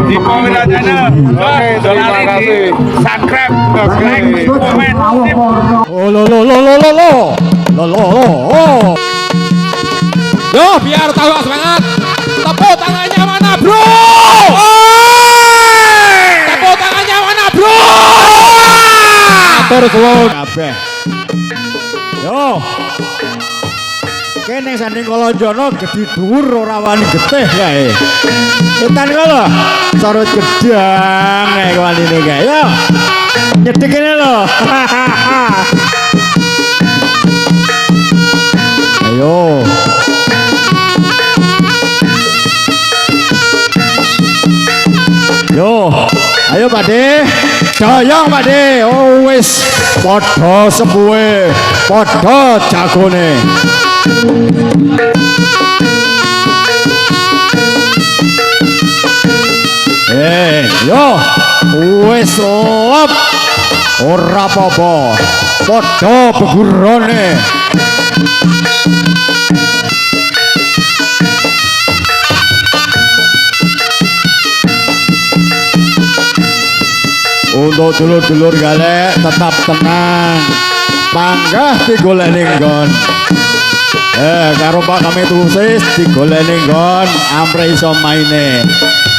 di Wirajana. Terima kasih. Subscribe, like, komen, sip. Oh lo. Yo biar tahu semangat. Tepuk tangannya mana bro? Tepuk tangannya mana bro? Atur suwun kabeh. Yo. Kene sanding Kolonjono gedhi dhuwur ora wani getih kae. Etan lho, carut gedang kae wanine kae. Yo. Nyedhek kene lho. Ayo. Yo, ayo Pakde, doyong Pakde. Oh wis, padha sepuhe, padha jagone. Yo, wis lop, ora apa-apa, padha begurone. Untuk dulur-dulur galek tetap tenang, panggah digoleni nggon. Karo Pak kami tusis digoleni nggon ampre iso maine.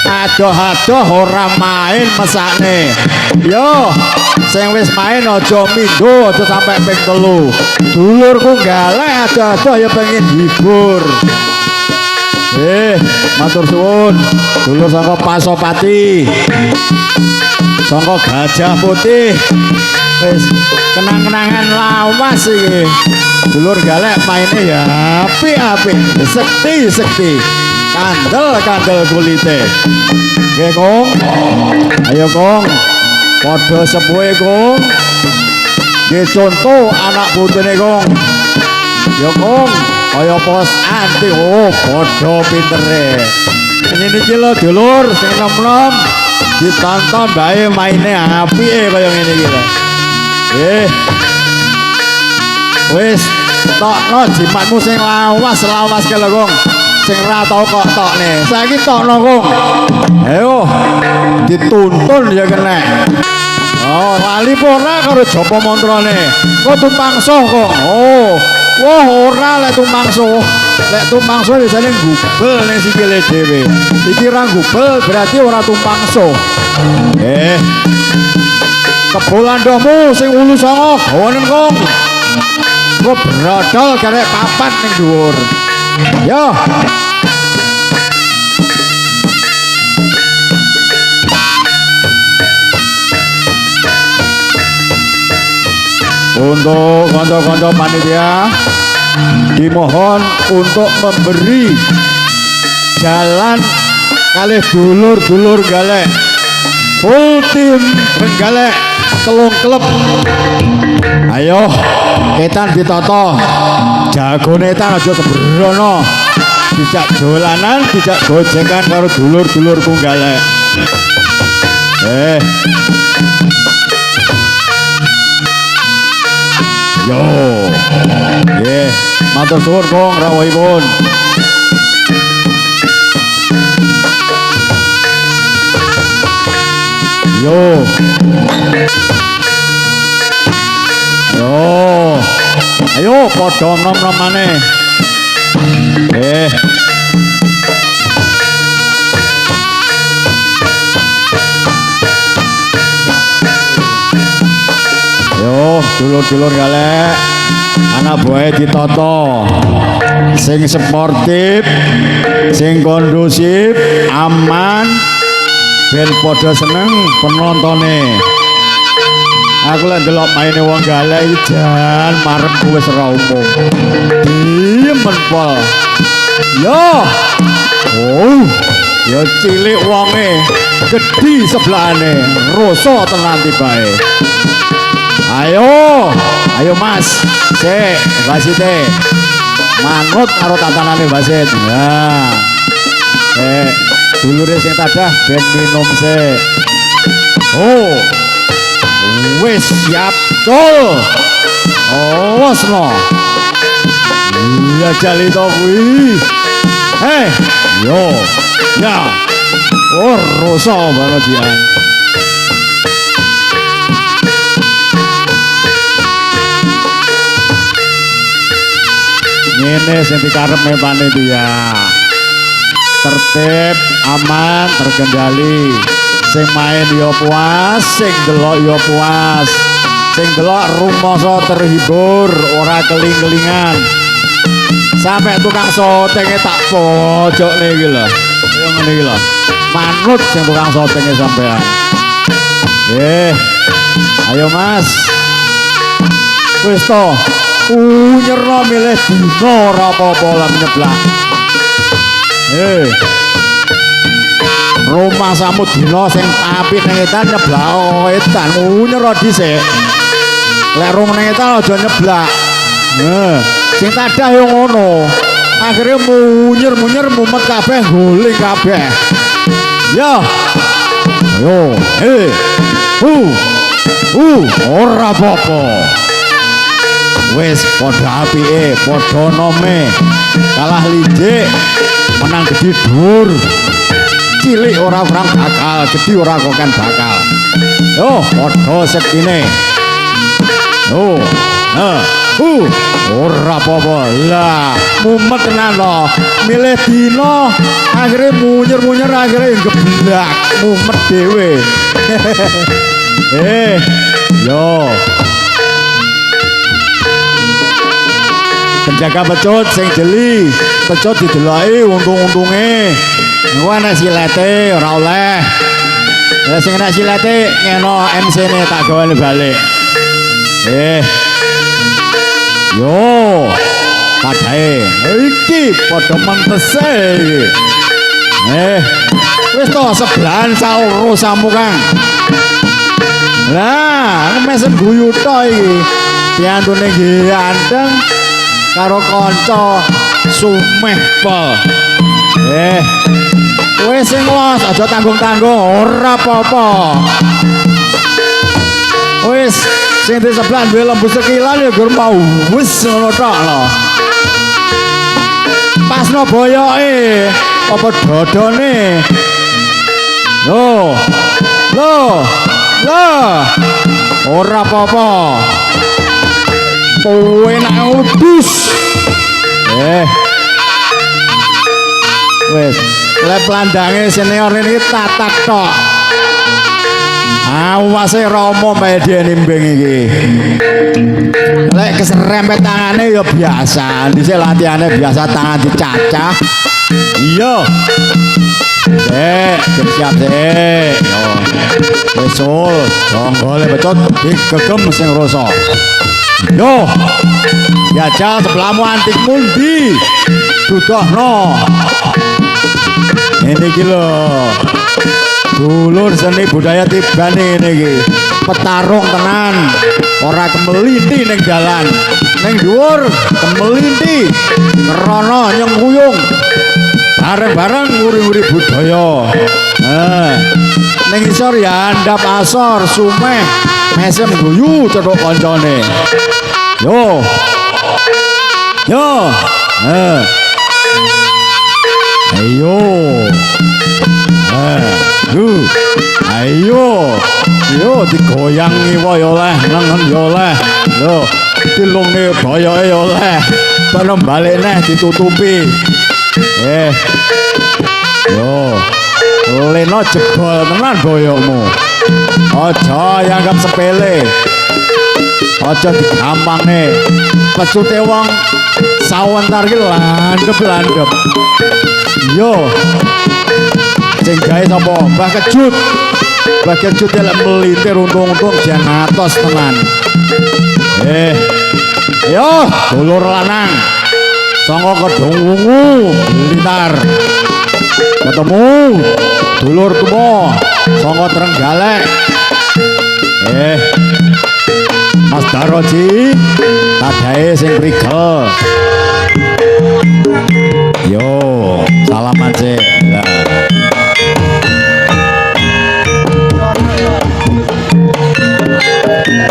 Adoh-adoh ora main mesakne. Yo, sing wis main aja mindho, aja sampai ping 3. Dulurku galek adoh-adoh ya pengen hibur. Matur suwun, dulur saka Pasopati. Sangka Gajah Putih wis kenang-kenangan lawas iki. Dulur galek maine ya apik-apik, sekti. Kandel kulite. Nggih, Kong. Ayo, Kong. Padha sepuhe, Kong. Nggih contoh anak putune, Kong. Ya, Kong. Kaya pos anti padha pintere. Ngene iki lho dulur sing nom-nom. Ditonton bae maine apike kaya ngene iki lho. Wis tokno jimatmu sing lawas ke lho, Kong. Sing ra tau kok tokne. Saiki tokno, Kong. Ayo dituntun ya kena. Oh, lali ora karo japa mantrane. Kok tumpangsuh, Kong. Oh, wah ora lek tumpangsuh. Lek tumpangsuh biasane gubel ning sikile dhewe. Iki ra gubel berarti ora tumpangsuh. Kebolan domu sing ulu songo gawanen, Kong. Kok brodol karek papat ning dhuwur. Yo. Untuk kanca-kanca panitia dimohon untuk memberi jalan kalih dulur-dulur galek full tim penggalek telung klub. Ayo etan ditata jagone etan aja sembrono, dijak dolanan, dijak gojekan karo dulur-dulurku galek. Yo, matur suwun Kong rawuhipun. Yo, ayo padha nom-nom maneh. Yo, dulur-dulur galek, anak buah ditata, sing sportif, sing kondusif, aman, ben padha seneng penontone. Aku lek ndelok maine wong galek iki jan marepku wis ora umum. Diem menpol. Yo. Oh, ya cilik wonge, gedhi sebelahane, rasa tenan tibae. Ayo Mas, sik wasite. Manut karo tatanane wasit. Nah. Dulure sing tadah ben minum sik. Oh. Wis siap cul. Awas no. Iya jali to kuwi. Yo. Ya. Oh, rosa banget ya. Ini sing dikarepne panitia. Tertib, aman, terkendali. Sing main yo puas, sing delok yo puas. Sing delok rumasa terhibur, ora keling-kelingan. Sampai tukang sotenge tak pojokne iki lho. Kaya ngene iki lho. Manut sing tukang sotenge sampean. Ayo Mas. Wis to. Nyerno milih dina ora apa-apa lan nyeblak. Rumah samu dina sing apik nang etan nyeblak etan nyerno dhisik. Lek rung nang etan aja nyeblak. Sing tadah yo ngono. Akhire munyer mumet kabeh guling kabeh. Yo. Ora apa-apa. Wis padha apike, padha nome. Kalah lijik, menang gedhi dhuwur. Cilik ora bakal, gedhi ora kok kan bakal. Yo, padha sekine. Ora apa-apa. Lah, mumet tenan lho. Milih dina, akhire munyer akhire geblak, mumet dhewe. Yo. Penjaga pecut sing jeli, pecut dideloki untung-untunge. Engko ana silete ora oleh. Ya sing ana silete ngeno MC-ne tak gawe balik. Yo. Padahe iki padha mentese iki. Wis to sebelahan saurusamu Kang. Lah, mesen guyu to iki. Piantune nggih anteng karo kanca sumeh pol. Wis sing los aja tanggung-tanggung ora apa-apa. Wis sing di sebelah duwe lembu sekilan ya gur mau wis ngono tok lho. Pasno boyoke apa dodone. Loh. Ora apa-apa. Kowe nak udus. Wis, lek plandange senior iki tatak tok. Awase Rama bae nimbing iki. Lek keserempet tangane ya biasa, dhisik latihane biasa tangan dicacah. Iya. Siap sik. Yo. Wis sul, jonggole becot digegem sing rasa. Yo. Jajal sebelahmu antik mundi. Dudohno. Ini iki lho. Dulur seni budaya tibane ngene iki. Petarung tenan. Ora kemelinti ning dalan. Ning dhuwur kemelinti. Krana nyengkuyung. Bareng-bareng nguri-nguri budaya. Ning isor ya andap asor sumeh. Mesem guyu cethuk kancane. Yo. Ayo. Yo digoyang ngiwa ya oleh, nengen ya oleh. Yo, dilungne boyoke ya oleh. Bareng balik neh ditutupi. Yo. Leno jebol tenan boyokmu. Aja anggap sepele. Aja digampangne. Pecute wong sawentar iki landhep. Yo. Sing gawe sapa? Mbah Kejut. Mbah Kejut lek melintir untung-untung jan atos tenan. Yo, dulur lanang. Sanga Kedung Wungu, Blitar. Ketemu dulur tuwa sanga Trenggalek. Mas Daroji, tadahe sing prigel. Yo, salaman sik.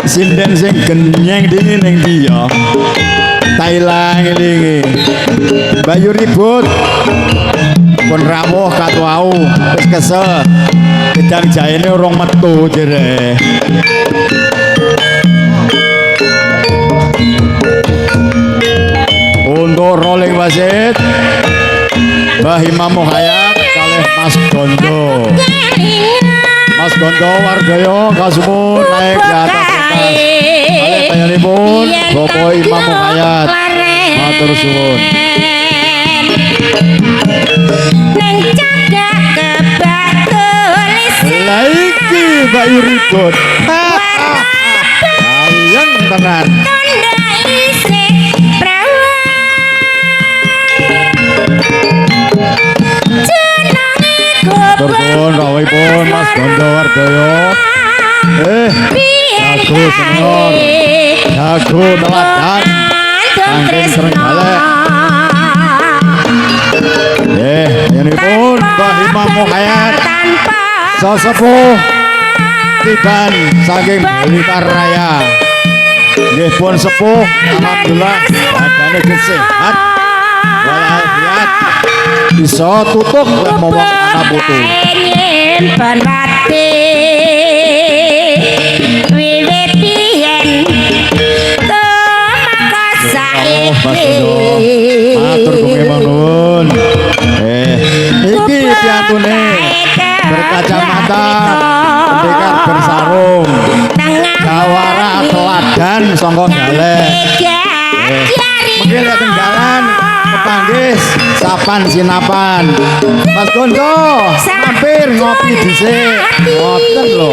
Sinden sing genyeng dingin ning dia. Thailand iki. Bayu ribut. pun rawuh katwau wis kesel gedang jaene urung metu jere untuk rolling wasit Mbah Imam Muhayyad kalih Mas Gondo Wardoyo kasumun naik di atas kertas kalih panjenenganipun Bapak Imam Muhayyad matur suwun Laiki Bayu Ribut ayang tenan Turun rawuhipun Mas Gondo Wardoyo jago senior jago teladan saking Trenggalek ini pun Mbah Imam Muhayyad sesepuh tiban saking Blitar Raya nggih pun sepuh alhamdulillah badane sehat walafiat bisa tutuk lan momong anak putu ban pati wiwit biyen to makasaiki matur kemawon nuwun iki piantune berkacamata pendekar bersarung jawara teladan sangka galek mungkin lihat tenggalan kepanggis sapan sinapan Mas Gondo mampir ngopi dhisik ngoten lho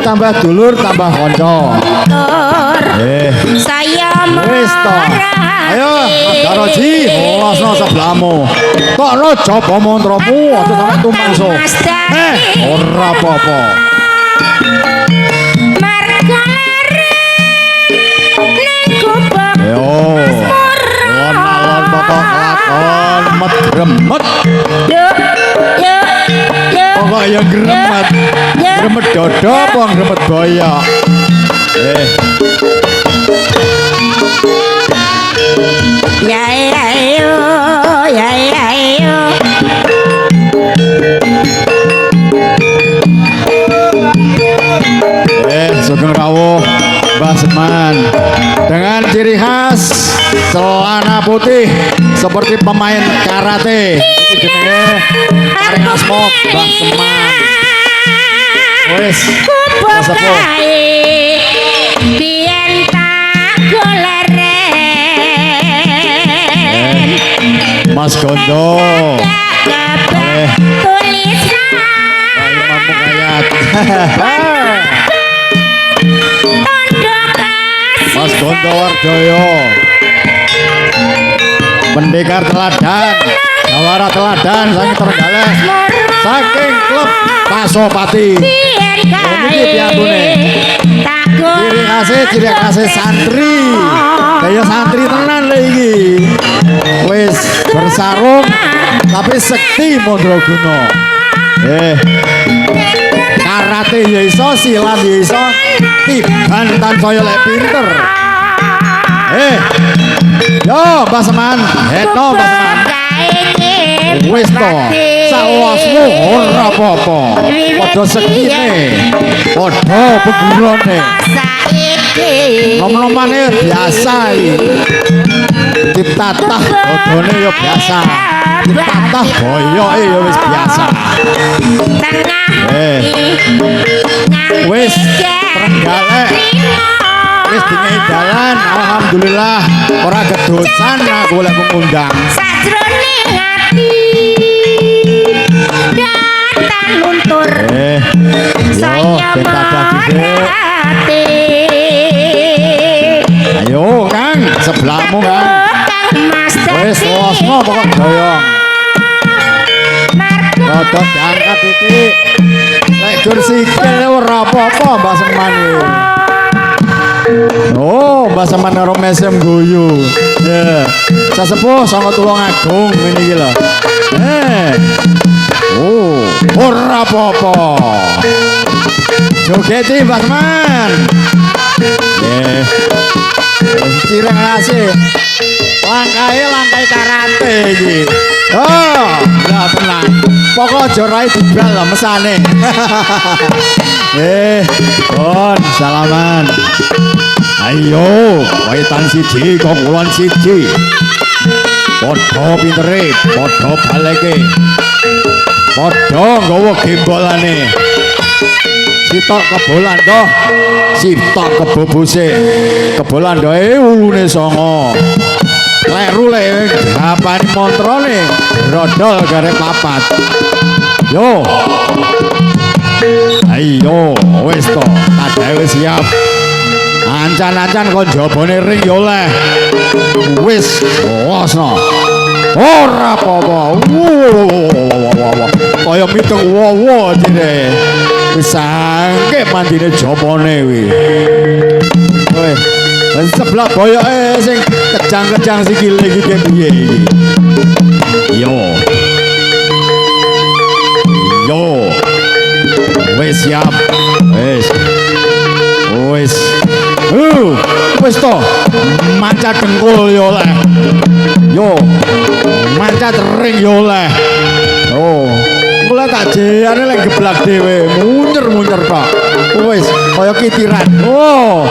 tambah dulur tambah kanca saya wis to ayo Garoji ngosno sebelahmu tokno jaba mantramu aja sampe tumangso ora apa-apa yo alon pokok lakon met gremet pokok ya gremet gremet dodo apa gremet boyok ya ayo sugeng rawuh Mbah Seman dengan ciri khas celana putih seperti pemain karate itu jenenge paring asma Mbah Seman wis sepuh biyen tak goleren Mas Gondo tulisan Imam Muhayyad Mas Gondo Wardoyo pendekar teladan jawara teladan saking Trenggalek saking klub Pasopati ini piantune ciri khasnya santri kaya santri tenan lho iki wis bersarung tapi sekti Mandraguna karate ya iso silat ya iso tiban tansaya lek pinter yo Mbah Seman heto Mbah Seman wis to sawasmu ora apa-apa padha sektine padha pegurone nom-nomane biasa iki ditatah bodone ya biasa ditatah boyoke ya wis biasa wis Trenggalek wis dingi dalan alhamdulillah ora kedosan aku oleh mengundang sajroning ati datan luntur saya merhati ayo Kang sebelahmu Kang wis losno pokok doyong rada diangkat titik lek gur sikil ora apa-apa Mbah Seman oh Mbah Seman karo mesem guyu ya sesepuh sanga Tulungagung ngene iki lho oh ora apa-apa jogeti Mbah Seman cireng asih Langkai karate iki. Oh, ya tenang. Pokok aja rai dibal lah mesane. Kon salaman. Ayo, waitan siji kok kulon siji. Padha pintere, padha baleke. Padha nggawa gembolane. Sitok kebolan toh. Sitok kebobose. Kebolan doe ulune songo. Kleru le apane montrone rodol garek papat. Yo. Ayo, wis to, tak siap. Ancan-ancan kon jabone ring yo oleh. Wis, wasno. Ora apa-apa. Kaya mitung wowo jere. Wis sangke mandine jabone kuwi. Weh. Sebelah boyoke sing kejang-kejang sikile iki piye iki. Yo. Yo. Wis siap. Wis. Wis. Wis to. Mancat dengkul yo oleh. Yo. Mancat ring yo oleh. Oh. Kula tak jeyane lek geblak dhewe, munyer-munyer tok. Wis kaya kitiran. Oh.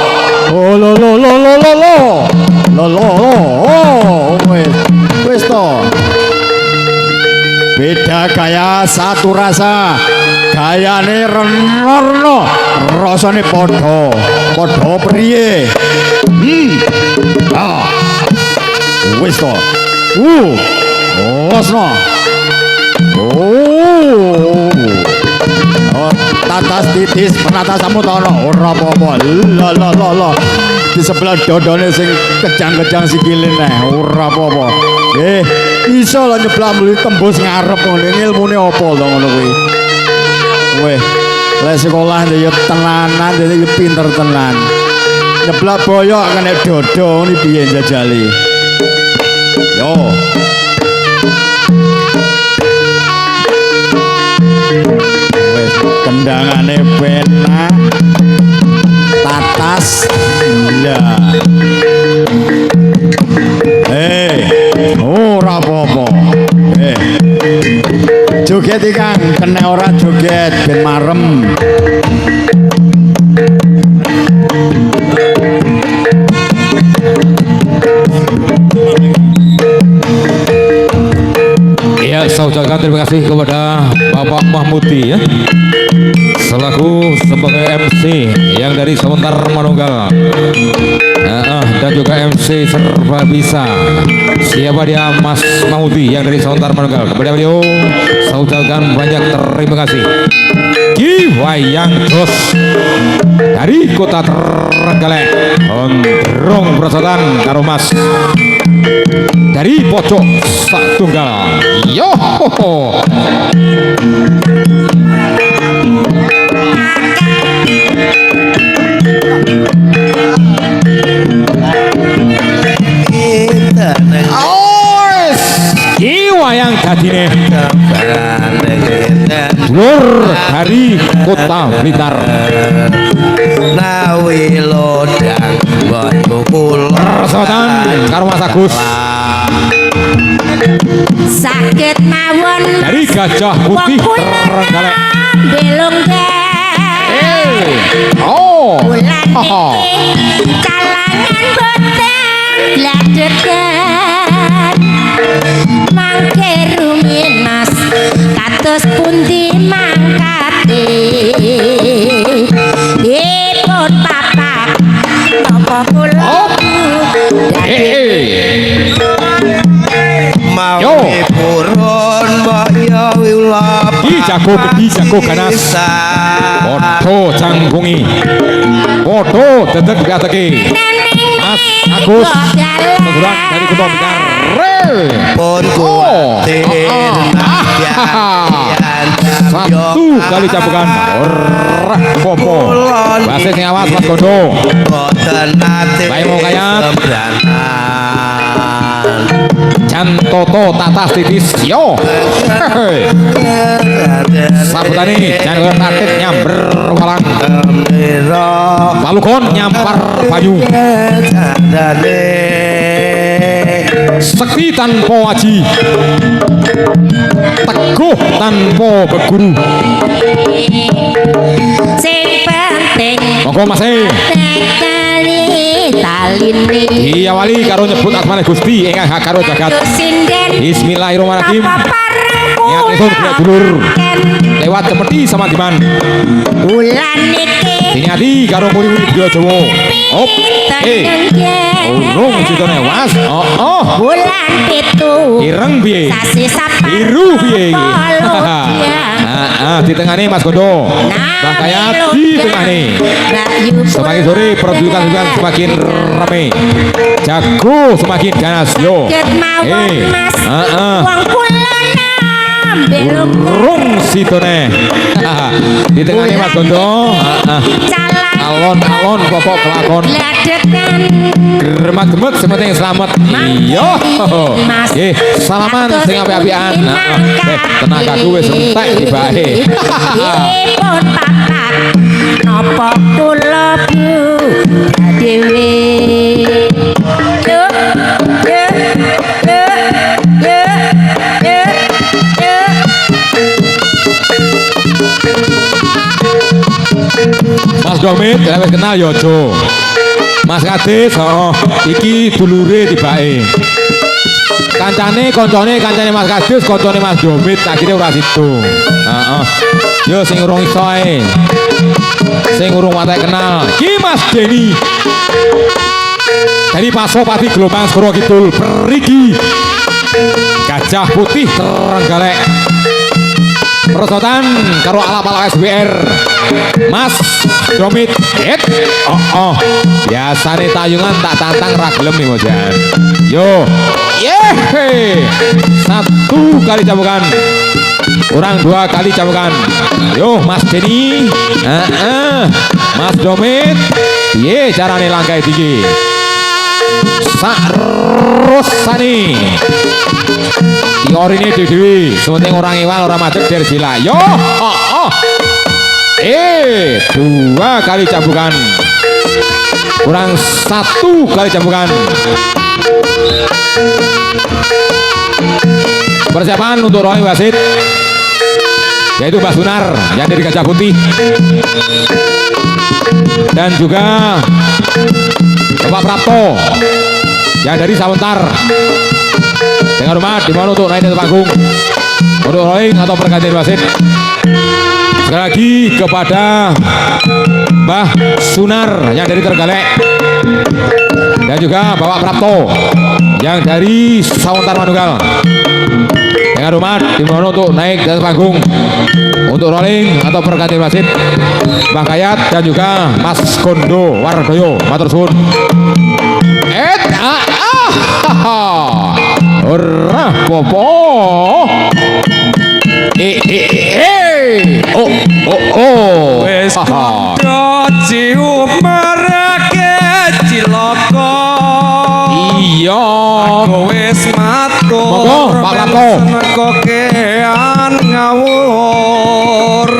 Oh lo lo lo lo lo lo. Lo lo. Oh, wis to. Beda gaya satu rasa. Gayane renorno, rasane padha. Padha priye? Ah. Wis to. Osno. Tatas titis penata samudana ora apa-apa. La. Di sebelah dodone sing kejang-kejang sikile neh ora apa-apa. Iso lho nyeblak muli tembus ngarep ngene ilmune apa to ngono kuwi. Weh, lek sekolah ya tenanan, ya pinter tenan. Nyeblak boyok kene dodo ngene piye jajali. Yo. Kendangane penak tatas lah. Ora apa-apa. Joget iki Kang, kena ora joget ben marem. Ya, saya ucapkan terima kasih kepada Bapak Mahmudi ya, selaku sebagai MC yang dari Sebentar Manunggal, dan juga MC serba bisa. Siapa dia? Mas Mahmudi yang dari Sebentar Manunggal. Kepada beliau saya ucapkan banyak terima kasih. Ki Wayang Jos dari Kota Trenggalek, Ondrong Prasotan karo Mas dari pojok sak tunggal. Yo. Wayang dadine Lur dari Kota Blitar. Nawi lodang buat pukul Persotan karo Mas Agus sakit mawon dari Gajah Putih Trenggalek. belum Oh. bulan iki kalangan boten bladeken mangke rumiyin Mas kados pundi mangkate dipun papak napa kula Yo. purun mbaya wilap Ki jago gedi jago ganas. Podo jangkungi. Podo dedeg gateki. Mas Agus teguran dari Kota Blitar. pun kuatir Satu kali cabukan ora popo. Wasit ngawas Mas Gondo. Baik mau kayat. Jan Toto tatas titis yo. Sabutani jangan tatit nyamber walang. Lalu kon nyampar payu. sekti tanpa aji, teguh tanpa beguru. Sing penting Monggo Mas kali taline iya wali karo nyebut asmane Gusti ingkang hak karo jagat. sinden Bismillahirrahmanirrahim. apa pareng Niat ingsun tidak dulur ken lewat cemeti sama diman. bulan niki Diniati karo muri-muri Brio Jawa. Op. Urung citone was. Oh. bulan pitu Ireng piye? sasi sapa Biru piye iki? Di tengahne Mas Gondo. Mbah Kayat di tengahne. Semakin sore pertunjukan semakin rame. Jago semakin ganas yo. wong kula belum Urung citone. Di tengahne Mas Gondo. calang Alon-alon pokok kelakon. ledekan Geremat-gemet sementing selamat. Iya. Salaman sing apik-apikan. Tenagaku wis entek tibake. pun papat napa kula bu dhewe Mas Domit, wis kenal yo Jo. Mas Kadis, iki dulure tibake. Kancane Mas Kadis, kancane Mas Domit, akhire ora situ. Heeh. Yo sing urung iso ae. Sing urung watek kenal. Ki Mas Deni. Dari Pasopati Gelombang Segoro Kidul Perigi. Gajah Putih Trenggalek. Perosotan karo alap-alap SBR Mas Domit biasane tayungan tak tantang ra gelem nih mojan. Yo satu kali cambukan kurang dua kali cambukan. Yo Mas Deni Mas Domit piye carane langkai tinggi sarosani teorine dewi sementing orang iwal orang macet dari jila. Yo dua kali cambukan kurang satu kali cambukan. Persiapan untuk Roy wasit yaitu Mbak Sunar yang dari Gajah Putih dan juga Bapak Prapto yang dari Sawentar. Dengan hormat dimohon untuk naik ke panggung untuk rowing atau pergantian wasit. Sekali lagi kepada Mbah Sunar yang dari Tergalek dan juga Bapak Prapto yang dari Sawentar Manunggal. Dengan hormat dimohon untuk naik ke panggung untuk rolling atau pergantian wasit Mbah Kayat dan juga Mas Gondo Wardoyo. Matur suwun. Ora popo. Wis padha ciumarake cilaka. Iya. Wis matur. Monggo, Pak Prapto. Kokean ngawur.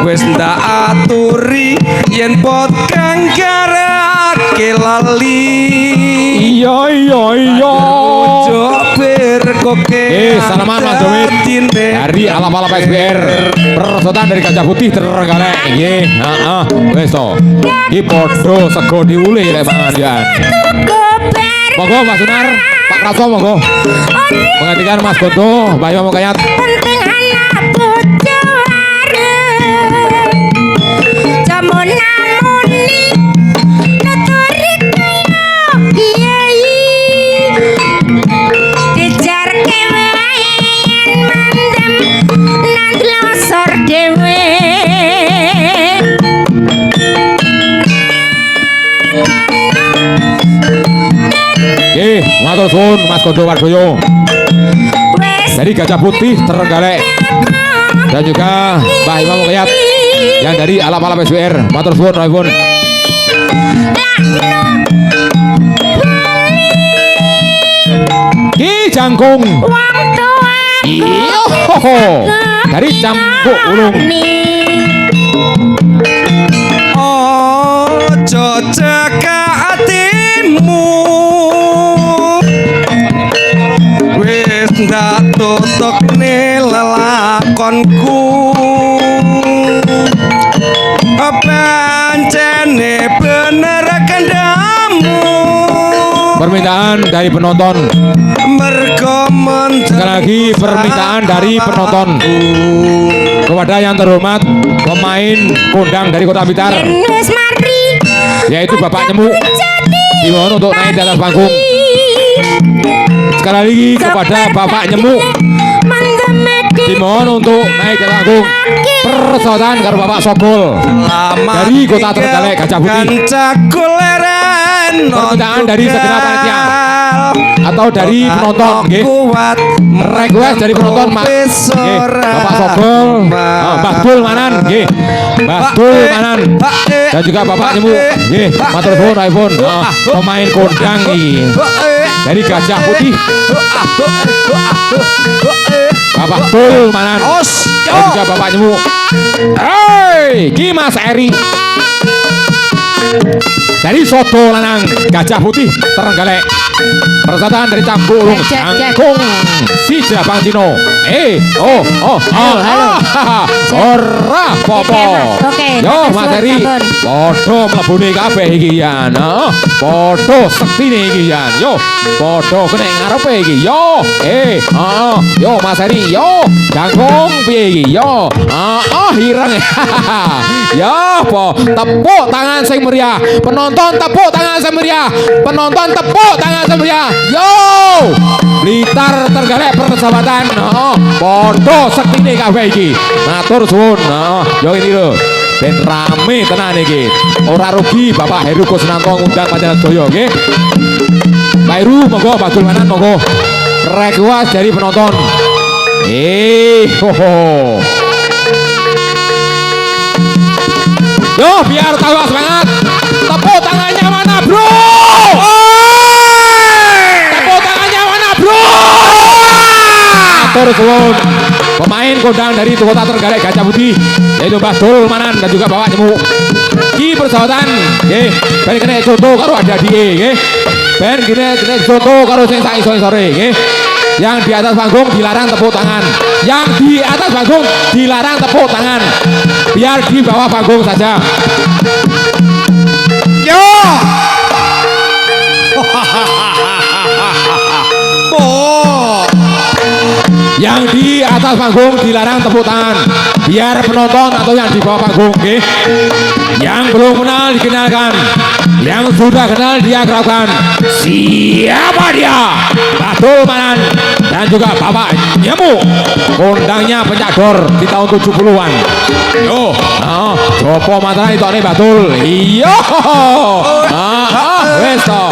Wis ndak aturi yen pot kang garake lali. Iya. Jopir kokean. Salaman Mas Domit dari alap-alap SBR perosotan dari Gajah Putih Trenggalek. Nggih, wis to. Iki padha sego diulih lek mangan. Monggo Mas Sunar, Pak Prapto monggo. Menggantikan Mas Gondo, Mbak Imam Kayat. penting anak bojo arep jamun namuni neturi kaya kiai dijar kewayan mandem nang losor dhewe Nggih, matur suwun Mas Gondo Wardoyo wes dari Gajah Putih Trenggalek dan juga Mbah Imam Kayat yang dari alap-alap SBR. Matur suwun nuwun. Ki Jangkung. wong tua Iyo dari Campuk Ulung. Ojo jaga atimu ngetokne lelakonku pancene bener kandamu Permintaan dari penonton. mergo Sekali lagi permintaan dari penonton kepada yang terhormat pemain kondang dari Kota Blitar, Yen wis mari yaitu Bapak Nyemuk, dimohon untuk naik di atas panggung. Sekali lagi kepada Bapak Nyemuk, dimohon untuk naik ke panggung. Persahabatan karo Bapak Sogol dari Kota Trenggalek Gajah Putih. Permintaan dari segenap panitia atau dari penonton nggih. Request dari penonton Mak. Nggih, Bapak Sogol, Mbah Dul Manan nggih. Mbah Dul Manan dan juga Bapak Nyemuk nggih. Matur nuwun iPhone. Pemain kondang iki dari Gajah Putih. Bapak Dul Manan dan juga Bapak Nyemuk. Hei, ki Mas Eri dari Soto Lanang Gajah Putih Trenggalek. Persahabatan dari Campur Urung Jangkung si Jabang Cino. Halo. Ora popo. Yo Mas Eri, podo mlebune kabeh iki yan. Podo sektine iki yan. Yo, podo kene ngarepe iki. Yo. Yo Mas Eri, yo. Jangkung piye iki? Yo. Ireng. Ya, po. Tepuk tangan sing meriah. Penonton tepuk tangan sing meriah. Penonton tepuk tangan sing meriah. Yo. Blitar Trenggalek persahabatan. Podo sektine kabeh iki. Matur suwun. Yo ini lho. Ben rame tenan iki. Ora rugi Bapak Heru Kusnanto ngundang panjenengan sedaya nggih. Pak Heru monggo Badul Manan monggo. Request dari penonton. Yo biar tahu semangat. Tepuk tangannya mana bro? Tepuk tangannya mana bro? Matur suwun. Pemain kondang dari Kota Trenggalek Gajah Putih yaitu Mbah Dul Manan dan juga Bapak Nyemuk. Ki persahabatan nggih, ben kene contoh karo adadike nggih. Ben kene contoh karo sing sak isore nggih. Yang di atas panggung dilarang tepuk tangan. Yang di atas panggung dilarang tepuk tangan. Biar di bawah panggung saja. Yo. Yang di atas panggung dilarang tepuk tangan. Biar penonton atau yang di bawah panggung nggih. Yang belum kenal dikenalkan. Yang sudah kenal diakrabkan. Siapa dia? Badul Manan dan juga Bapak Nyemuk. Kondangnya penyador di tahun 70-an. Yo, jopo matane tokne Badul. Iya. Wes to.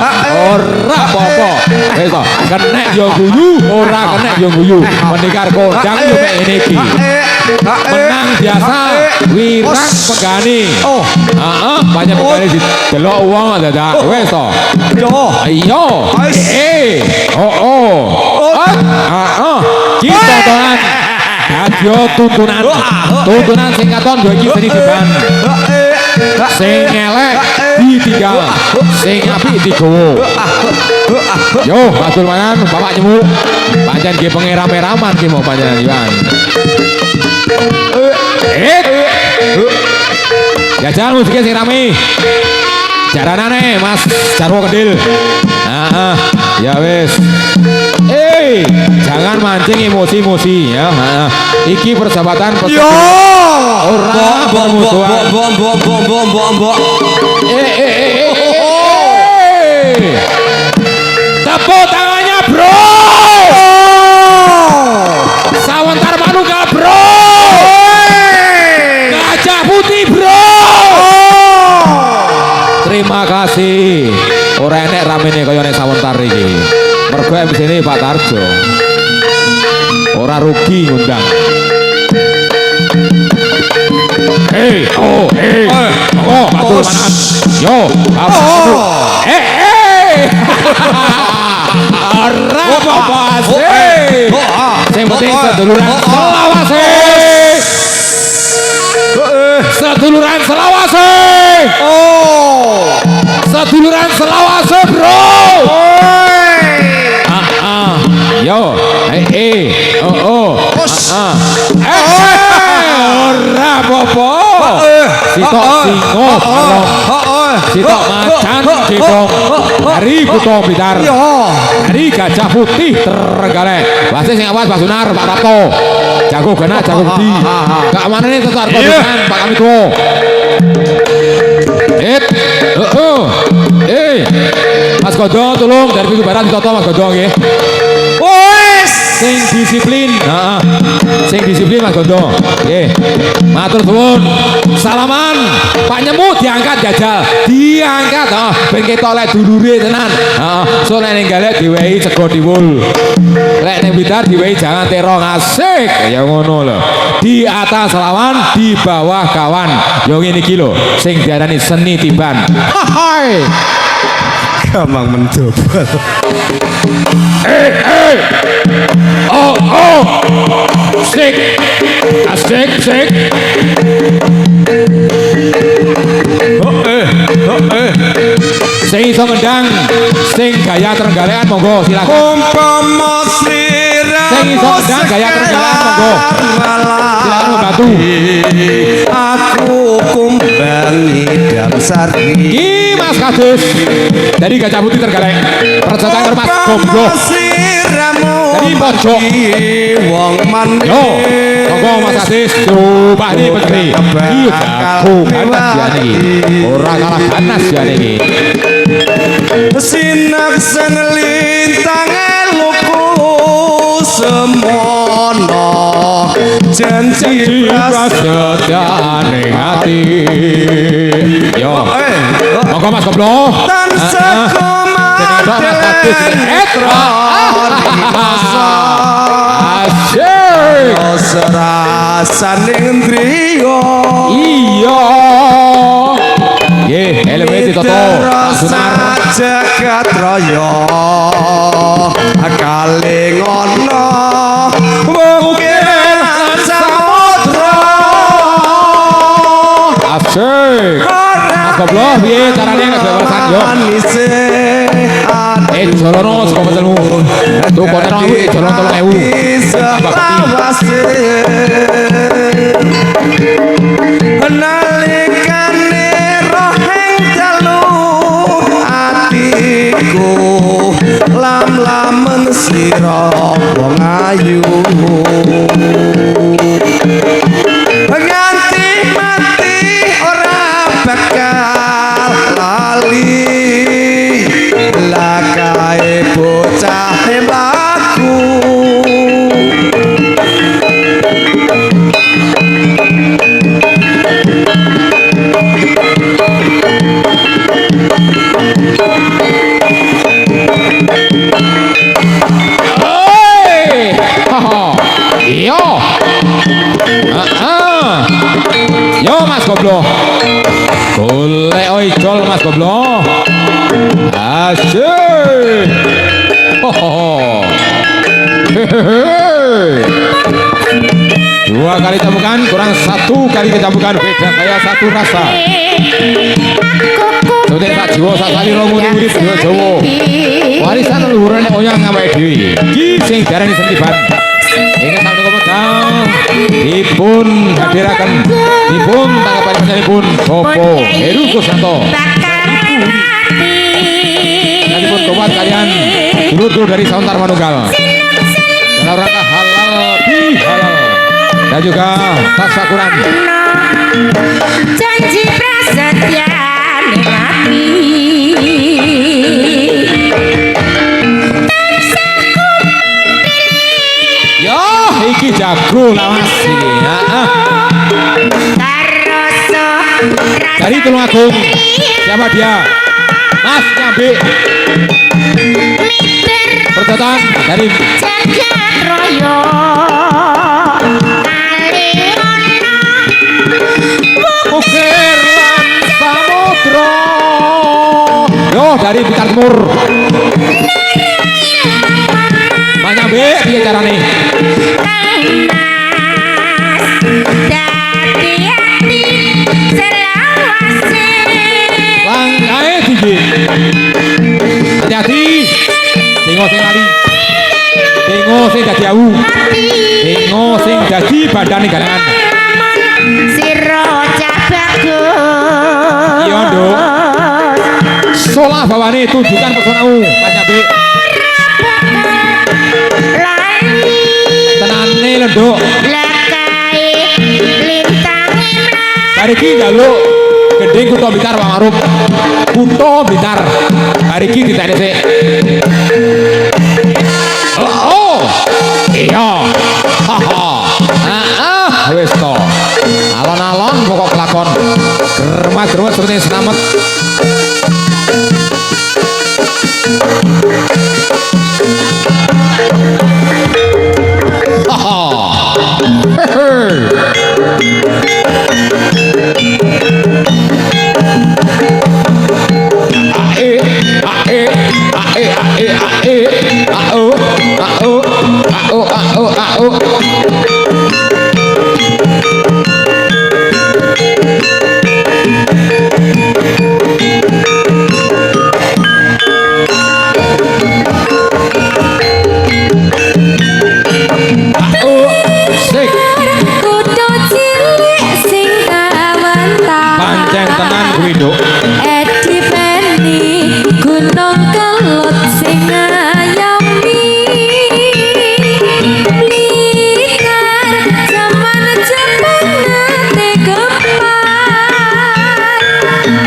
Ora apa-apa. Wes to. Kenek yo guyu, ora kenek yo guyu. Mendikar kondang yo mek ngene iki. Menang biasa, wirang pegani. Banyak pegani delok uang dadak. Wes to. Iya. Ki tontonan. Dadyo tuntunan sing katon yo iki seni depan. Sing elek ditinggal, sing apik digowo. Yo, Badul Manan, Bapak Nyemuk. Pancen nggih pengeram-eraman ki mau panjenengan. Jajan musiknya sing rame. Jaranane Mas Jarwo Kedil. Ya wes. Jangan mancing emosi-emosi ya. Iki persahabatan. Yo. Ora permusuhan. Tepuk tangannya bro. Sawentar Manunggal bro. Gajah Putih bro. Terima kasih. Ora enek ramene kaya nek Sawentar iki. Mergo MC-ne Pak Tarjo. Ora rugi ngundang. Badul Manan. Yo, ora apa-apa sih. Sing penting seduluran selawase. Seduluran selawase. Seduluran selawase, bro. Yo, Sitok Singo Barong, Sitok Macan Cebong, dari Kuto Blitar, dari Gajah Putih Trenggalek. Wasit sing awas Pak Sunar, Pak Rapto, jago gana, jago budi. Keamanan ini tetap komandan Pak Kamito. Mas Godo tolong dari pintu barat ditoto Mas Godo nggih. Sing disiplin, sing disiplin Mas Gondo. Nggih. Matur suwun. Salaman, Pak Nyemut diangkat jajal. Diangkat, ben ketok lek dulure tenan. Heeh, so nek ning galek diwehi sego diwul. Lek ning Blitar diwehi jangan terong asik. Ya ngono lho. Di atas lawan, di bawah kawan. Yo ngene iki lho, sing diarani seni tiban. Hai. Gampang mencoba. Oh, sik, asik, sik. Sing iso ngendang, sing gaya Trenggalekan monggo silakan. Umpama sira Sing iso ngendang gaya Trenggalekan monggo. Silakan membantu. Aku kumbangi Damsari. Ki Mas Kadus dari Gajah Putih Trenggalek. Percataan Mas Gomblo. Dari pojok. Wong manis. Yo, monggo Mas Kadus coba di menteri. Iya, jago ganas ya niki. Ora kalah ganas ya niki. Sinaksen lintang eluku semono janji prasetyaning ati. Yo, monggo Mas Gomblo. tansah Asyik. serasaning driya Iya. Nggih, helme ditoto. Sunar. jagat raya kaling ana Bukit samudra. Asyik. Mas Gomblo piye carane nek bebasan yo? Jolono saka peselmu. Tuh kono kuwi jolong 3000. Nalikane roheng dalu atiku lam-lamen sira wong ayu nganti mati ora bakal lali lakae bocah tembakku. Yo. Yo Mas Gomblo. Golek ojol Mas Gomblo. Asyik. Dua kali cambukan kurang satu kali kecambukan, beda kayak satu rasa. Sudah tak jiwa sasali romo urip dua Jawa. Warisan leluhur nek oyang awake dhewe. Iki sing diarani seniban. Ingkang sami komedang dipun hadiraken dipun tanggapan panjenenganipun Bapak Heru Kusnanto. Dan dipun tobat kalian dulur-dulur dari Sauntar Manunggal. Dalam rangka halal bihalal dan juga tasyakuran. Janji prasetyaning ati. Yo, iki jago lawas iki. Taroso Dari Tulungagung. Siapa dia? Mas Nyambi. Pertotan dari jagat raya Bukir lan Samudra. Yo, dari Blitar Timur. Mas Nyambi, piye carane? Langkae tinggi. Hati-hati. Tengok sing lali. Tengok sing dadi awu. Tengok sing dadi badane galangan. Siro cah bagus Tersolah bawane tunjukkan pesonamu Mas Nyambe. lali Tenane lenduk. lekai lintangi Hari iki njaluk gending Kutha Blitar Pak Maruf. Kutha Blitar. Hari iki ditekne sik. Oh. Iya. Haha. Wis to. Alon-alon pokok kelakon. Germat-germat seperti senamet. kudu cilik sing kawentar Pancen tenan kuwi, Nduk. Edi Penny gunung kelut sing ngayomi Blitar zaman Jepang nate gempar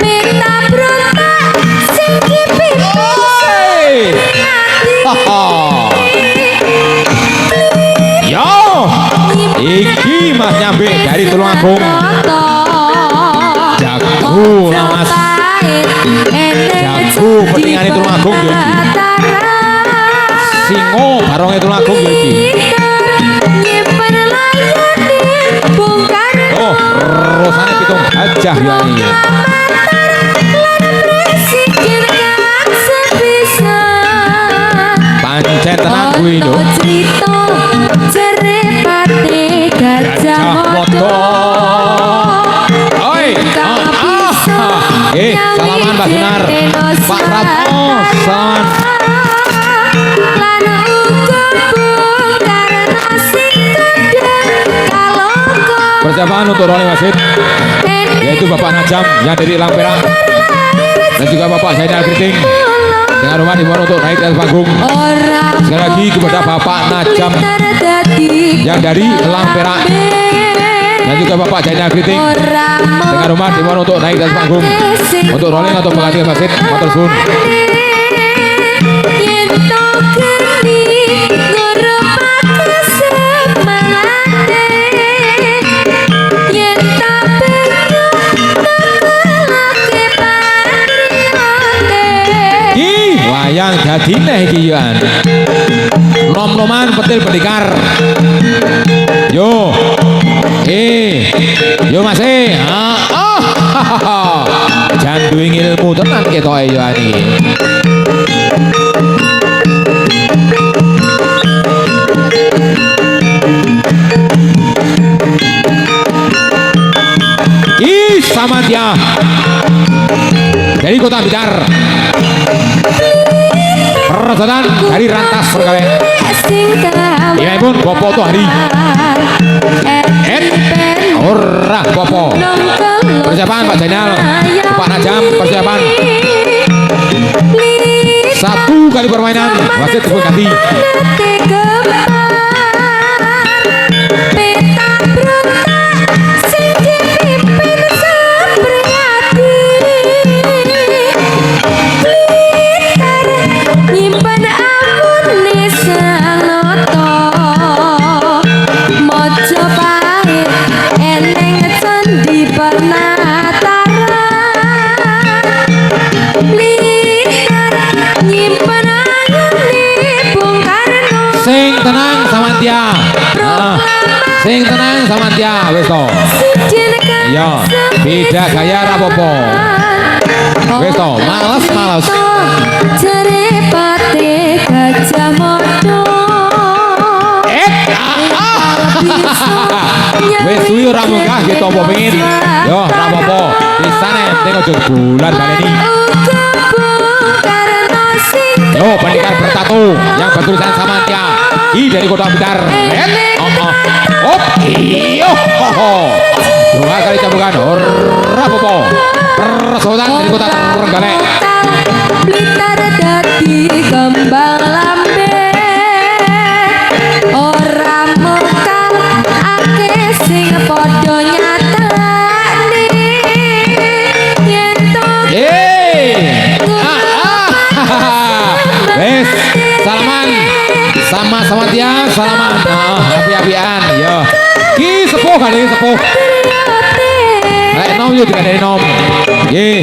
Peta berontak sing kipipus Yo, iki Mas Nyambe dari Tulungagung. Jago lah Mas. Jago pentingane Tulungagung yo iki. Singo baronge Tulungagung yo iki. Nyimpen layone Bung Karno Oh, rosane pitung gajah yo iki. Presiden kang sepisan Pancen tenan kuwi, Nduk. Ono crita cerepate Gajah Mada Oi, salaman Pak Sunar. Pak Ratno, salaman. Lan uga Bung Karno sing kondang kalongko Persiapan untuk rolling wasit yaitu Bapak Najam yang dari Lampera dan juga Bapak Zainal Kriting dengan rumah dimohon untuk naik ke atas panggung. Sekali lagi kepada Bapak Najam yang dari Lampera dan juga Bapak Zainal Kriting dengan rumah dimohon untuk naik ke atas panggung untuk rolling atau menggantikan wasit motor sun. Yen to geni ngurupake semanate Yen to penyu nekelake patriote Ki wayang dadi neh iki yoan. Nom-noman petil pendekar. Yo. Yo Mas Jan duwe ilmu tenan ketoke yoan iki. Sama dia dari Kota Blitar. Perasaan dari Rantas Perkawin. Ini pun Popo tuh hari. Ora Popo. Persiapan Pak Zainal, Pak Najam, persiapan. Satu kali permainan, wasit sebut ganti. Nyimpen ambune sanoto Mojopahit eneng candi penataran Blitar nyimpen ayune Bung Karno Sing tenang Samantia. Sing tenang Samantia wis to. Iya, beda gaya ra apa-apa. Wis to, males. Cerepate Gajah Mada Wis suwi ora munggah nggih to apa pengin. Yo, ora apa-apa. Pisane penting aja bulan baleni. Yo, pendekar bertato yang bertulisan Samantia. I dari Kota Blitar. Hop. Iyo. Dua kali cambukan. Ora apa-apa. Persoalan dari Kota Trenggalek. sepuh kali sepuh. Nom yo dikandani nom. Nggih,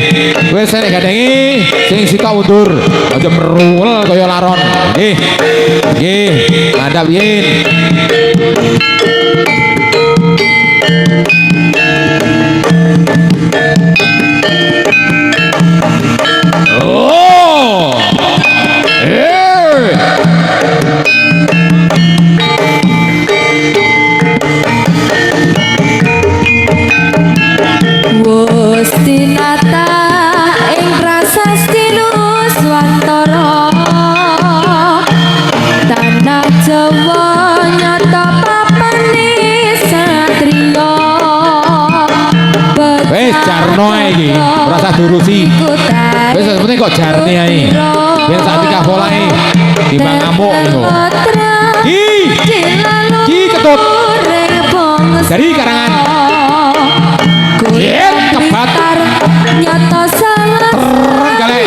wis nek gandengi sing sitok mundur, aja meruwel kaya laron. Nggih. Nggih, mantap yen. Oh! Wus tinata ing prasasti Nuswantara tanah Jawa nyata papane satriya Wes jarno iki, ora usah durusi. Wis penting kok jarne ae. Ben sak tikah polae timbang ngamuk ngono. Ki ketut. Dari karangan. Yen kebat nyata salah galek.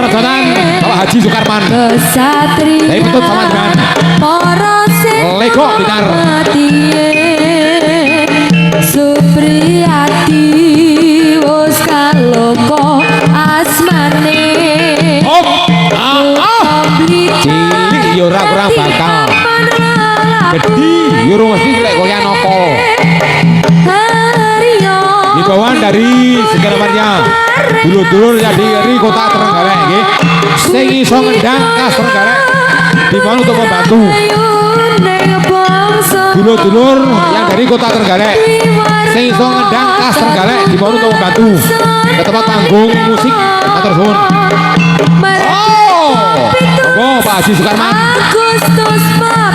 Rejotan Bapak Haji Sukarman. Kesatria Dari Ketut sama dengan para sing Lego Blitar. Supriyati wis kaloko asmane cilik yo ora kurang bakal. Gedhi yo mesti lek koyan apa. Himbauan dari segala macam dulur-dulur jadi dari kota Trenggalek nggih. Sing iso ngendang kas Trenggalek dimohon untuk membantu. Dulur-dulur yang dari kota Trenggalek sing iso ngendang kas Trenggalek dimohon untuk membantu ke tempat panggung musik matur suwun. Monggo Pak Haji Sukarman.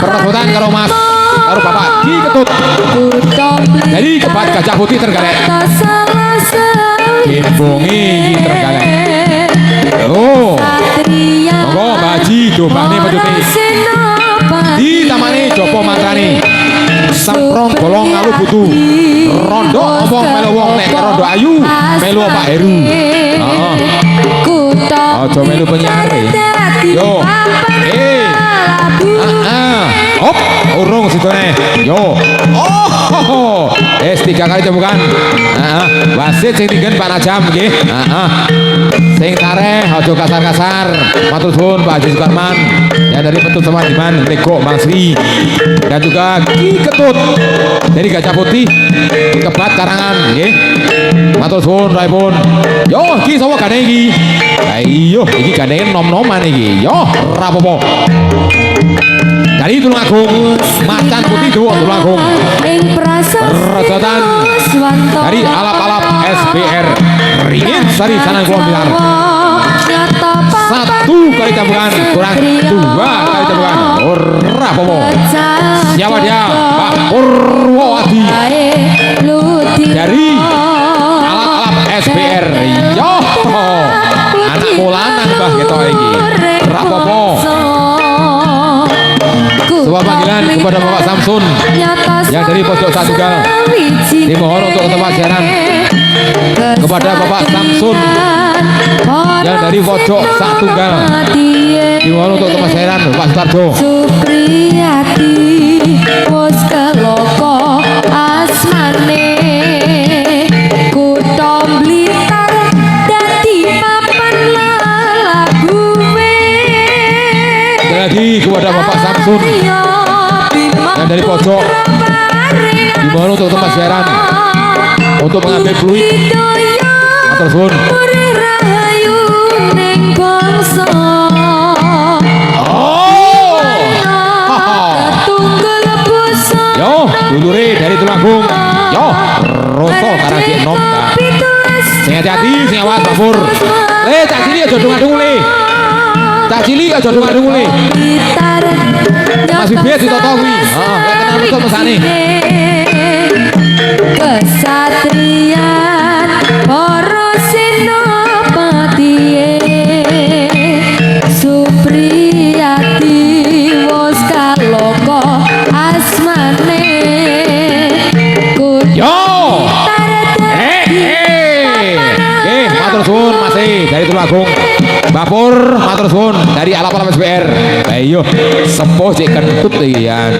Perebutan karo Mas karo Bapak Ki Ketut. Dari Kebat Gajah Putih Trenggalek. Gimbongi iki Trenggalek. Oh. Monggo Pak Haji dobane pecuti. Di tamane Jopo Mantrane. Semprong bolong ngalu butuh. Rondo omong melu wong nek rondo ayu melu Pak Heru. Heeh. Aja melu penyiar. Yo. Hop, urung sidone. Yo. Oh. Tiga kali cebukan. Wasit sing tinggen Pak Najam nggih. Sing tareh aja kasar-kasar. Matur suwun Pak Haji Sukarman. Ya dari Petut sama Diman, Lego Bang Sri. Dan juga Ki Ketut dari Gajah Putih Kebat Karangan nggih. Matur suwun raipun. Yo, iki sapa gandeng iki? Lah iya, iki gandenge nom-noman iki. Yo, ora apa-apa. Dari Tulungagung, Macan Putih Dewa Tulungagung. Rejotan dari alap-alap SBR Ringin Sari Sanang Kulon Bilar. Satu kali campuran kurang dua kali campuran. Ora apa-apa. Siapa dia? Pak Purwowati dari alap-alap SBR. Yo, anak mulanan Mbah ketok iki. Ora apa-apa. Sebuah panggilan kepada Bapak Samsun yang dari pojok Satunggal dimohon untuk tempat siaran kepada Bapak Samsun yang dari pojok Satunggal dimohon untuk tempat siaran Bapak Sutarjo. Supriyati wis keloko asmane kutha Blitar dadi papan lalabuwe. Lagi kepada Bapak Samsun yang dari pojok dimohon untuk tempat siaran untuk mengambil fluid. Matur suwun. Yo, dulure dari Tulungagung. Yo, roto karang nom. Sing hati-hati, sing awas Mbak Pur. Tak cili aja dunga-dungu le. Tak cili aja dunga-dungu le. Mas Bibit ditoto kuwi. Heeh, lek kenal metu mesane. Kesatrian para senopati Supriyati wis kaloko asmane Yo. Matur suwun Mas dari Tulungagung. Mbak Pur, matur suwun dari alap-alap SBR. Ayo, sepuh cek kentut iki ya.